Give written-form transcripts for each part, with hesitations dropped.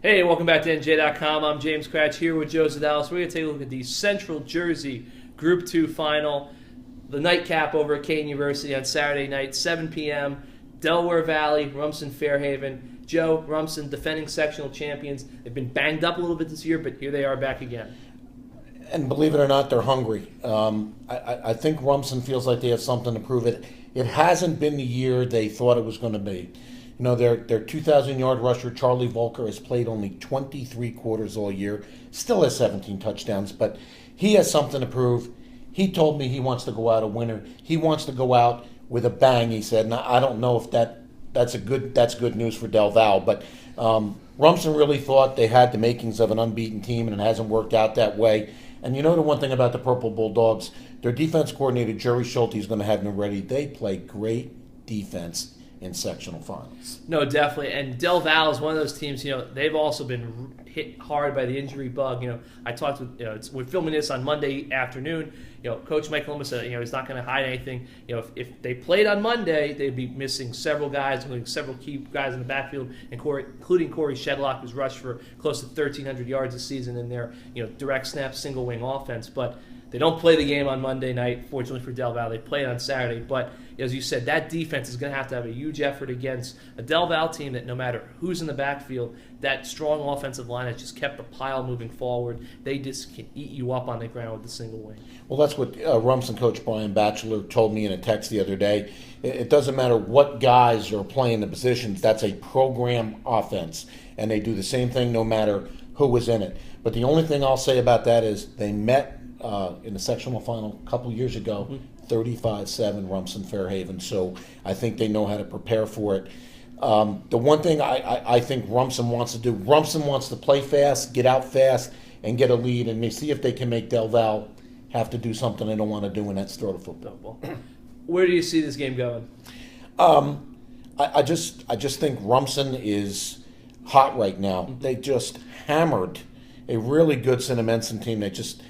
Hey, welcome back to NJ.com. I'm James Cratch here with Joe Zadalis. We're going to take a look at the Central Jersey Group 2 final, the nightcap over at Kean University on Saturday night, 7 p.m. Delaware Valley, Rumson Fairhaven. Joe, Rumson, defending sectional champions. They've been banged up a little bit this year, but here they are back again. And believe it or not, they're hungry. I think Rumson feels like they have something to prove. It hasn't been the year they thought it was going to be. You know, their 2,000-yard rusher, Charlie Volker, has played only 23 quarters all year, still has 17 touchdowns, but he has something to prove. He told me he wants to go out a winner. He wants to go out with a bang, he said. Now, I don't know if that's good news for Del Val, but Rumson really thought they had the makings of an unbeaten team, and it hasn't worked out that way. And you know the one thing about the Purple Bulldogs, their defense coordinator, Jerry Schulte, is going to have them ready. They play great defense in sectional finals. No, definitely. And Del Val is one of those teams, they've also been hit hard by the injury bug. I talked with, we're filming this on Monday afternoon. Coach Mike Columbus said, he's not going to hide anything. If they played on Monday, they'd be missing several guys, including several key guys in the backfield, including Corey Shedlock, who's rushed for close to 1,300 yards this season in their, direct snap, single wing offense. But they don't play the game on Monday night, fortunately for Del Val. They play it on Saturday. But as you said, that defense is going to have a huge effort against a Del Val team that no matter who's in the backfield, that strong offensive line has just kept the pile moving forward. They just can eat you up on the ground with the single wing. Well, that's what Rumson coach Brian Batchelor told me in a text the other day. It doesn't matter what guys are playing the positions. That's a program offense, and they do the same thing no matter who was in it. But the only thing I'll say about that is they met in the sectional final a couple years ago, 35-7 Rumson Fairhaven. So I think they know how to prepare for it. The one thing I think Rumson wants to do, Rumson wants to play fast, get out fast, and get a lead, and they see if they can make Del Val have to do something they don't want to do, and that's throw the football. Where do you see this game going? I just think Rumson is hot right now. They just hammered a really good Cinemenson team. They just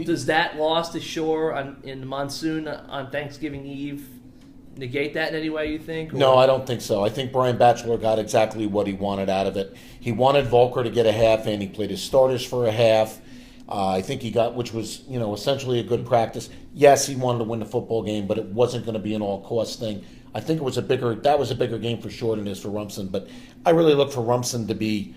does that loss to Shore in the monsoon on Thanksgiving Eve negate that in any way, you think? No, I don't think so. I think Brian Batchelor got exactly what he wanted out of it. He wanted Volker to get a half in. He played his starters for a half. I think he got, which was, essentially a good practice. Yes, he wanted to win the football game, but it wasn't going to be an all-cost thing. I think that was a bigger game for Shore than it is for Rumson. But I really look for Rumson to be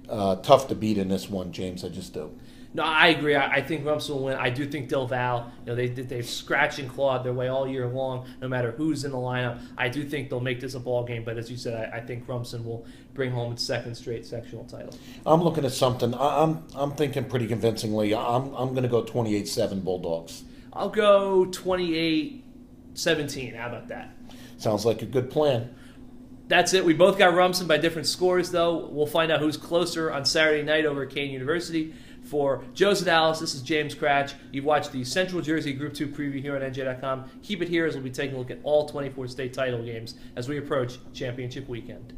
tough to beat in this one, James. I just do. No, I agree. I think Rumson will win. I do think Del Val, they've scratched and clawed their way all year long, no matter who's in the lineup. I do think they'll make this a ball game, but as you said, I think Rumson will bring home its second straight sectional title. I'm looking at something. I'm thinking pretty convincingly. I'm going to go 28-7 Bulldogs. I'll go 28-17. How about that? Sounds like a good plan. That's it. We both got Rumson by different scores, though. We'll find out who's closer on Saturday night over at Kean University. For Joe Zadalis, this is James Cratch. You've watched the Central Jersey Group 2 preview here on NJ.com. Keep it here as we'll be taking a look at all 24 state title games as we approach championship weekend.